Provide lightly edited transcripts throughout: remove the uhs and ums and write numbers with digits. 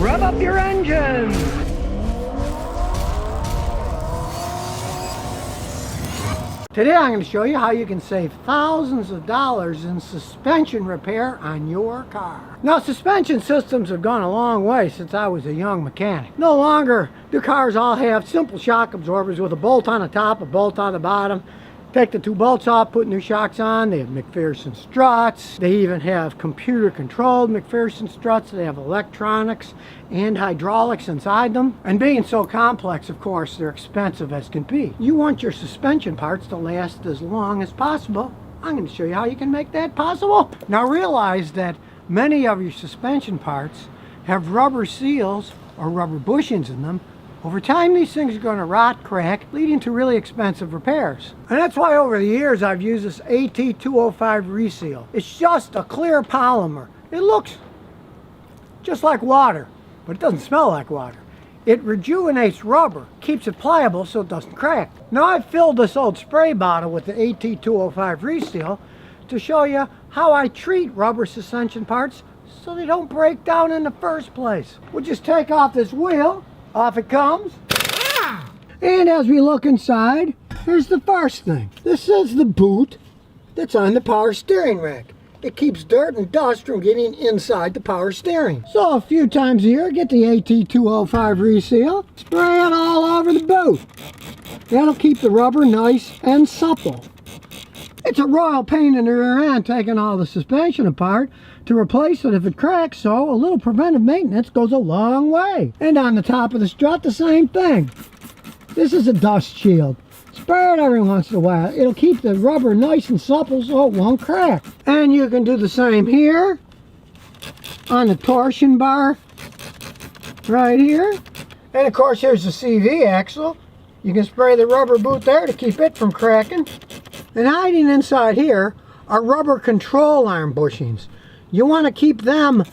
Rev up your engines! Today I'm going to show you how you can save thousands of dollars in suspension repair on your car. Now, suspension systems have gone a long way since I was a young mechanic. No longer do cars all have simple shock absorbers with a bolt on the top, a bolt on the bottom. Take the two bolts off, put new shocks on. They have McPherson struts. They even have computer-controlled McPherson struts. They have electronics and hydraulics inside them. And being so complex, of course, they're expensive as can be. You want your suspension parts to last as long as possible. I'm going to show you how you can make that possible. Now realize that many of your suspension parts have rubber seals or rubber bushings in them. Over time, these things are going to rot, crack, leading to really expensive repairs. And that's why over the years I've used this AT205 reseal. It's just a clear polymer. It looks just like water, but it doesn't smell like water. It rejuvenates rubber, keeps it pliable so it doesn't crack. Now I've filled this old spray bottle with the AT205 reseal to show you how I treat rubber suspension parts so they don't break down in the first place. We'll just take off this wheel. Off it comes. And as we look inside, here's the first thing. This is the boot that's on the power steering rack. It keeps dirt and dust from getting inside the power steering. So a few times a year, get the AT205 reseal, spray it all over the boot. That'll keep the rubber nice and supple. It's a royal pain in the rear end taking all the suspension apart to replace it if it cracks, so a little preventive maintenance goes a long way. And on the top of the strut, the same thing. This is a dust shield. Spray it every once in a while. It'll keep the rubber nice and supple so it won't crack. And you can do the same here on the torsion bar right here. And of course, here's the CV axle. You can spray the rubber boot there to keep it from cracking. And hiding inside here are rubber control arm bushings. You want to keep them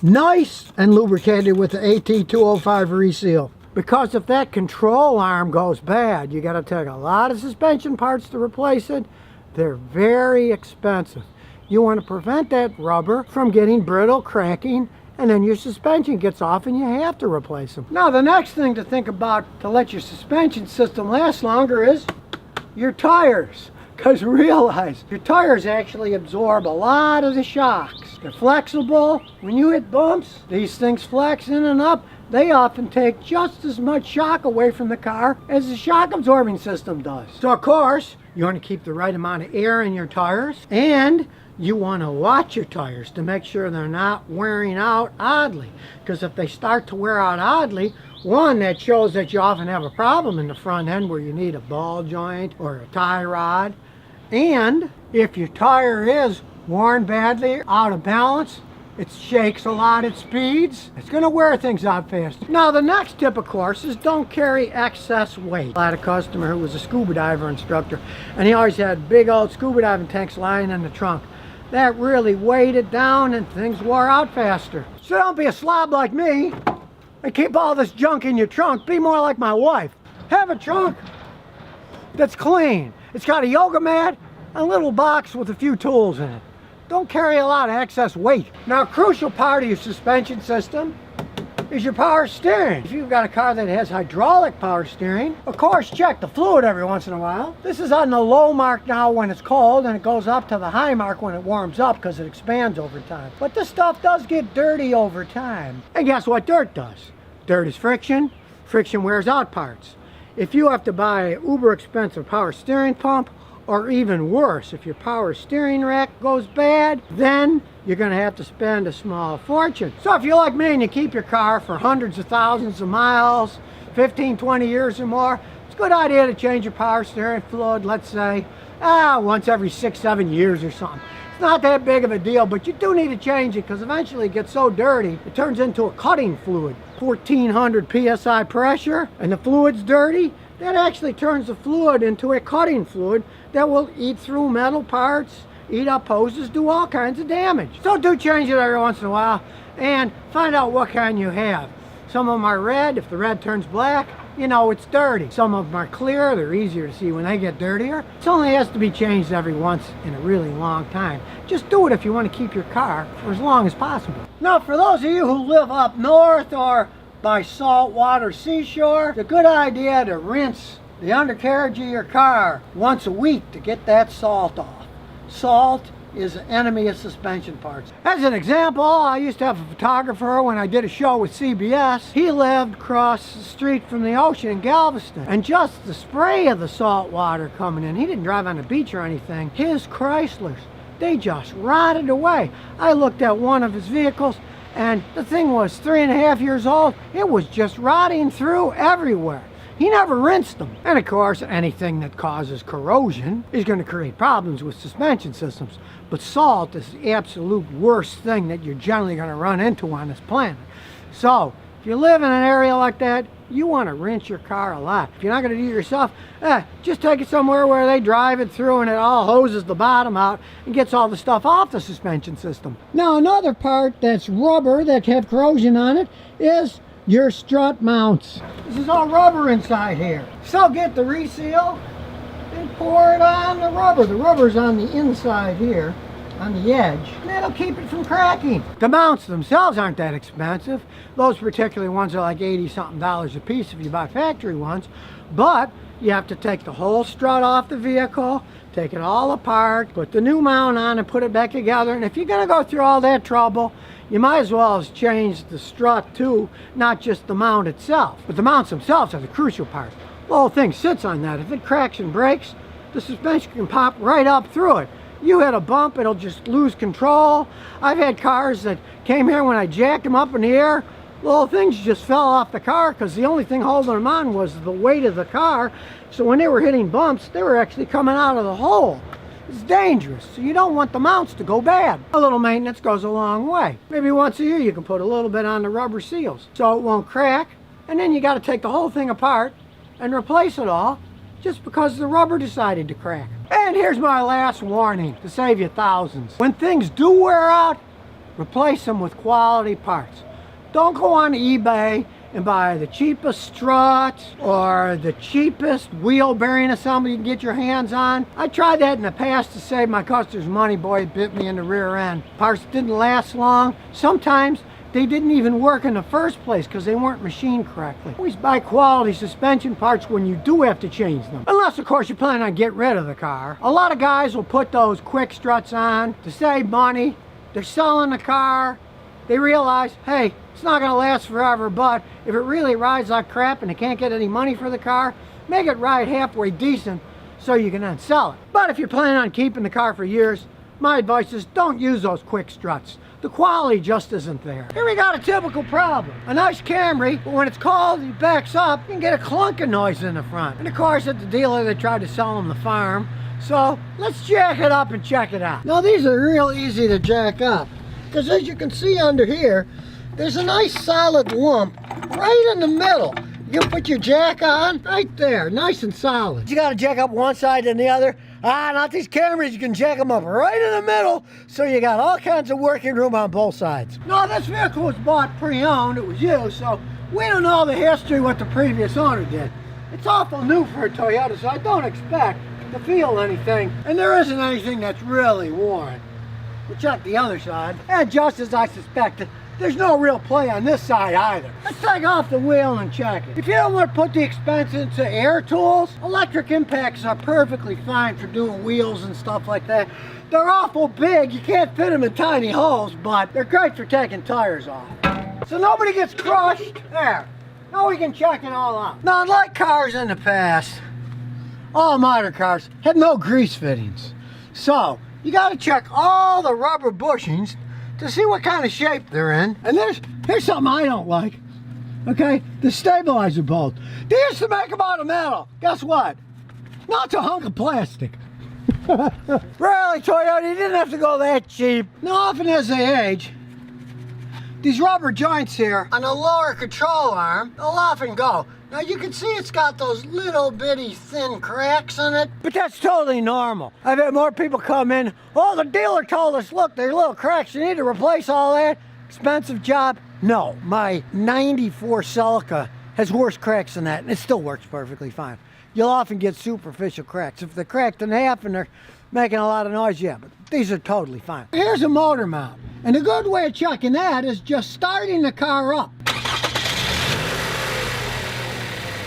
nice and lubricated with the AT205 reseal. Because if that control arm goes bad, you got to take a lot of suspension parts to replace it. They're very expensive. You want to prevent that rubber from getting brittle, cracking, and then your suspension gets off and you have to replace them. Now the next thing to think about to let your suspension system last longer is your tires. Because realize, your tires actually absorb a lot of the shocks. They're flexible. When you hit bumps, these things flex in and up. They often take just as much shock away from the car as the shock absorbing system does. So of course, you want to keep the right amount of air in your tires, and you want to watch your tires to make sure they're not wearing out oddly. Because if they start to wear out oddly, one, that shows that you often have a problem in the front end where you need a ball joint or a tie rod. And if your tire is worn badly, out of balance, it shakes a lot at speeds, it's going to wear things out fast. Now the next tip, of course, is don't carry excess weight. I had a customer who was a scuba diver instructor, and he always had big old scuba diving tanks lying in the trunk. That really weighed it down and things wore out faster. So don't be a slob like me and keep all this junk in your trunk. Be more like my wife. Have a trunk that's clean. It's got a yoga mat and a little box with a few tools in it. Don't carry a lot of excess weight. Now, a crucial part of your suspension system is your power steering. If you've got a car that has hydraulic power steering, of course, check the fluid every once in a while. This is on the low mark now when it's cold, and it goes up to the high mark when it warms up because it expands over time. But this stuff does get dirty over time. And guess what dirt does? Dirt is friction. Friction wears out parts. If you have to buy an uber expensive power steering pump, or even worse, if your power steering rack goes bad, then you're going to have to spend a small fortune. So if you're like me and you keep your car for hundreds of thousands of miles, 15, 20 years or more, it's a good idea to change your power steering fluid, let's say, once every 6, 7 years or something. It's not that big of a deal, but you do need to change it because eventually it gets so dirty, it turns into a cutting fluid. 1400 psi pressure, and the fluid's dirty. That actually turns the fluid into a cutting fluid that will eat through metal parts, eat up hoses, do all kinds of damage. So do change it every once in a while and find out what kind you have. Some of them are red. If the red turns black, you know it's dirty. Some of them are clear, they're easier to see when they get dirtier. It only has to be changed every once in a really long time. Just do it if you want to keep your car for as long as possible. Now for those of you who live up north or by saltwater seashore, it's a good idea to rinse the undercarriage of your car once a week to get that salt off. Salt is an enemy of suspension parts. As an example, I used to have a photographer when I did a show with CBS. He lived across the street from the ocean in Galveston, and just the spray of the salt water coming in, he didn't drive on the beach or anything, his Chryslers, they just rotted away. I looked at one of his vehicles and the thing was 3.5 years old. It was just rotting through everywhere. He never rinsed them. And of course, anything that causes corrosion is going to create problems with suspension systems. But salt is the absolute worst thing that you're generally going to run into on this planet. So, if you live in an area like that, you want to rinse your car a lot. If you're not going to do it yourself, just take it somewhere where they drive it through and it all hoses the bottom out and gets all the stuff off the suspension system. Now, another part that's rubber that have corrosion on it is your strut mounts. This is all rubber inside here. So get the reseal and pour it on the rubber. The rubber's on the inside here, on the edge, and that'll keep it from cracking. The mounts themselves aren't that expensive. Those particular ones are like $80-something a piece if you buy factory ones, but you have to take the whole strut off the vehicle, take it all apart, put the new mount on and put it back together. And if you're going to go through all that trouble, you might as well have changed the strut too, not just the mount itself. But the mounts themselves are the crucial part. The whole thing sits on that. If it cracks and breaks, the suspension can pop right up through it. You hit a bump, it'll just lose control. I've had cars that came here when I jacked them up in the air, little things just fell off the car because the only thing holding them on was the weight of the car. So when they were hitting bumps, they were actually coming out of the hole. It's dangerous, so you don't want the mounts to go bad. A little maintenance goes a long way. Maybe once a year you can put a little bit on the rubber seals so it won't crack, and then you got to take the whole thing apart and replace it all just because the rubber decided to crack. And here's my last warning to save you thousands. When things do wear out, replace them with quality parts. Don't go on eBay and buy the cheapest strut or the cheapest wheel bearing assembly you can get your hands on. I tried that in the past to save my customers money. Boy, it bit me in the rear end. Parts didn't last long. Sometimes they didn't even work in the first place because they weren't machined correctly. Always buy quality suspension parts when you do have to change them. Unless, of course, you plan on getting rid of the car. A lot of guys will put those quick struts on to save money. They're selling the car. They realize, hey, it's not going to last forever, but if it really rides like crap and they can't get any money for the car, make it ride halfway decent so you can then sell it. But if you're planning on keeping the car for years, my advice is don't use those quick struts. The quality just isn't there. Here we got a typical problem. A nice Camry, but when it's called, it backs up, you can get a clunking noise in the front. And of course, at the dealer, they tried to sell them the farm. So let's jack it up and check it out. Now, these are real easy to jack up, because as you can see under here, there's a nice solid lump right in the middle. You can put your jack on right there, nice and solid. You gotta jack up one side and the other. Not these Camrys, you can jack them up right in the middle, so you got all kinds of working room on both sides. No, this vehicle was bought pre-owned, it was used, so we don't know the history what the previous owner did. It's awful new for a Toyota, so I don't expect to feel anything, and there isn't anything that's really worn. We'll check the other side, and just as I suspected, there's no real play on this side either. Let's take off the wheel and check it. If you don't want to put the expense into air tools, electric impacts are perfectly fine for doing wheels and stuff like that. They're awful big, you can't fit them in tiny holes, but they're great for taking tires off. So nobody gets crushed. There. Now we can check it all out. Now, unlike cars in the past, all modern cars have no grease fittings. So, you got to check all the rubber bushings to see what kind of shape they're in. And here's something I don't like. Okay, the stabilizer bolt. They used to make them out of metal. Guess what? Now it's a hunk of plastic. Really, Toyota, you didn't have to go that cheap. Now, often as they age, these rubber joints here on the lower control arm, they'll often go. Now you can see it's got those little bitty thin cracks in it, but that's totally normal. I've had more people come in, oh, the dealer told us, look, there's little cracks, you need to replace all that. Expensive job? No, my '94 Celica has worse cracks than that, and it still works perfectly fine. You'll often get superficial cracks. If they're cracked in half and they're making a lot of noise, yeah, but these are totally fine. Here's a motor mount, and a good way of checking that is just starting the car up.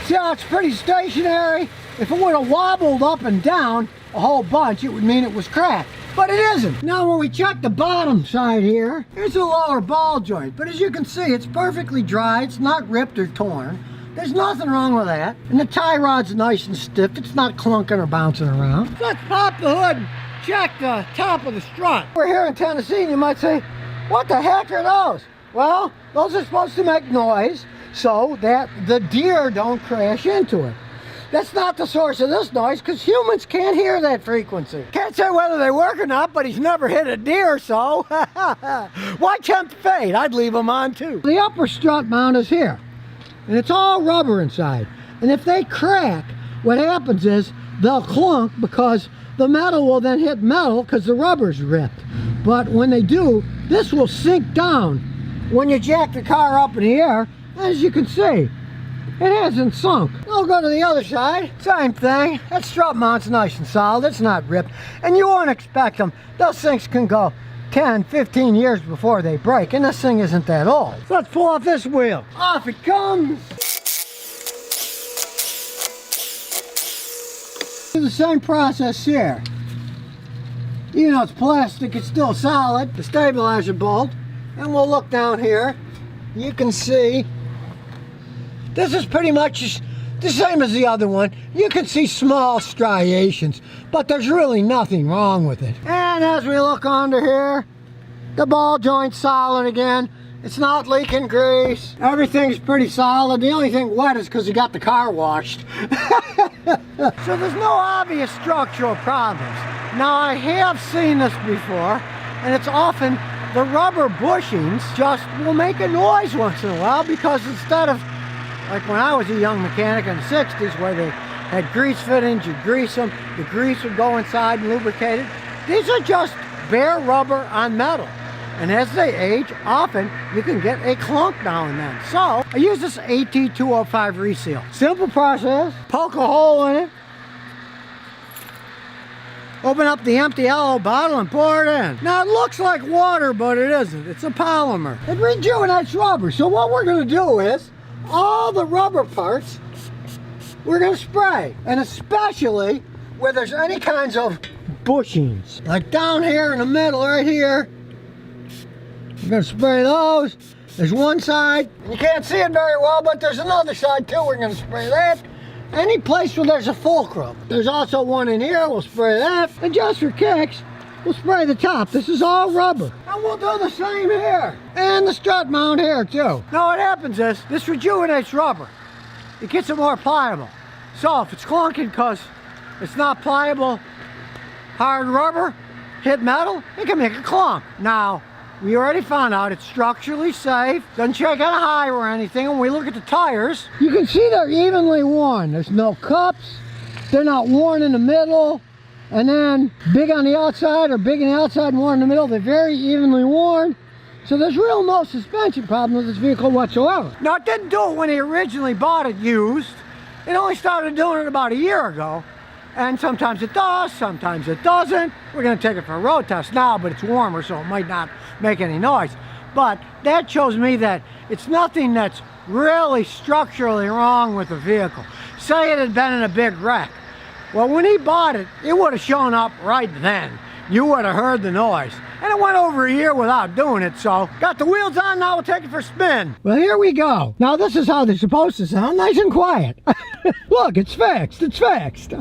See how it's pretty stationary? If it would have wobbled up and down a whole bunch, it would mean it was cracked. But it isn't. Now when we check the bottom side here, here's a lower ball joint. But as you can see, it's perfectly dry. It's not ripped or torn. There's nothing wrong with that. And the tie rod's nice and stiff. It's not clunking or bouncing around. Let's pop the hood and check the top of the strut. We're here in Tennessee and you might say, what the heck are those? Well, those are supposed to make noise so that the deer don't crash into it. That's not the source of this noise because humans can't hear that frequency. Can't say whether they work or not, but he's never hit a deer, so why tempt fate? I'd leave him on too. The upper strut mount is here, and it's all rubber inside. And if they crack, what happens is they'll clunk because the metal will then hit metal because the rubber's ripped. But when they do, this will sink down. When you jack the car up in the air, as you can see, it hasn't sunk. I'll go to the other side. Same thing. That strut mount's nice and solid. It's not ripped. And you won't expect them. Those things can go 10, 15 years before they break. And this thing isn't that old. So let's pull off this wheel. Off it comes. Do the same process here. Even though it's plastic, it's still solid. The stabilizer bolt. And we'll look down here. You can see this is pretty much the same as the other one. You can see small striations, but there's really nothing wrong with it. And as we look under here, the ball joint's solid again. It's not leaking grease. Everything's pretty solid. The only thing wet is because you got the car washed. So there's no obvious structural problems. Now I have seen this before, and it's often the rubber bushings just will make a noise once in a while because instead of, like when I was a young mechanic in the 60s where they had grease fittings, you grease them, the grease would go inside and lubricate it. These are just bare rubber on metal. And as they age, often you can get a clunk now and then. So I use this AT205 reseal. Simple process, poke a hole in it, open up the empty yellow bottle and pour it in. Now it looks like water, but it isn't. It's a polymer. It rejuvenates rubber. So what we're gonna do is, all the rubber parts we're going to spray, and especially where there's any kinds of bushings, like down here in the middle right here. We're going to spray those. There's one side, you can't see it very well, but there's another side too. We're going to spray that. Any place where there's a fulcrum. There's also one in here. We'll spray that. And just for kicks, we'll spray the top. This is all rubber. And we'll do the same here. And the strut mount here too. Now what happens is, this rejuvenates rubber. It gets it more pliable. So if it's clunking because it's not pliable, hard rubber, hit metal, it can make a clunk. Now, we already found out it's structurally safe. Doesn't shake on a high or anything. When we look at the tires, you can see they're evenly worn. There's no cups. They're not worn in the middle. And then big on the outside or big on the outside and worn in the middle. They're very evenly worn. So there's really no suspension problem with this vehicle whatsoever. Now it didn't do it when he originally bought it used. It only started doing it about a year ago. And sometimes it does, sometimes it doesn't. We're gonna take it for a road test now, but it's warmer, so it might not make any noise. But that shows me that it's nothing that's really structurally wrong with the vehicle. Say it had been in a big wreck. Well, when he bought it, it would have shown up right then. You would have heard the noise. And it went over a year without doing it, so got the wheels on, now we'll take it for a spin. Well, here we go. Now this is how they're supposed to sound, nice and quiet. Look, it's fixed, it's fixed.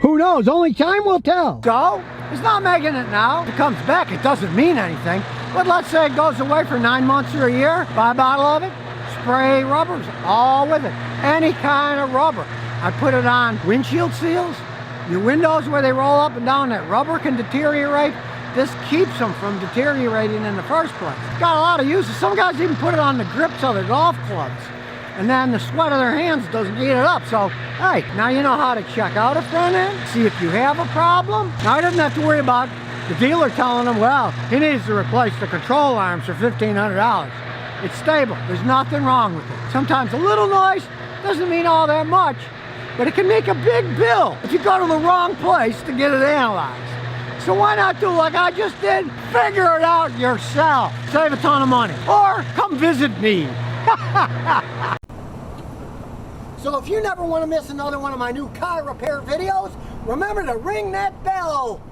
Who knows, only time will tell. So, it's not making it now. If it comes back, it doesn't mean anything. But let's say it goes away for 9 months or a year, buy a bottle of it, spray rubbers, all with it. Any kind of rubber. I put it on windshield seals. Your windows where they roll up and down, that rubber can deteriorate. This keeps them from deteriorating in the first place. It's got a lot of uses. Some guys even put it on the grips of their golf clubs. And then the sweat of their hands doesn't eat it up. So, hey, now you know how to check out a front end, see if you have a problem. Now I didn't have to worry about the dealer telling him, well, he needs to replace the control arms for $1,500. It's stable. There's nothing wrong with it. Sometimes a little noise doesn't mean all that much, but it can make a big bill if you go to the wrong place to get it analyzed. So why not do like I just did? Figure it out yourself. Save a ton of money. Or come visit me. So if you never want to miss another one of my new car repair videos, remember to ring that bell.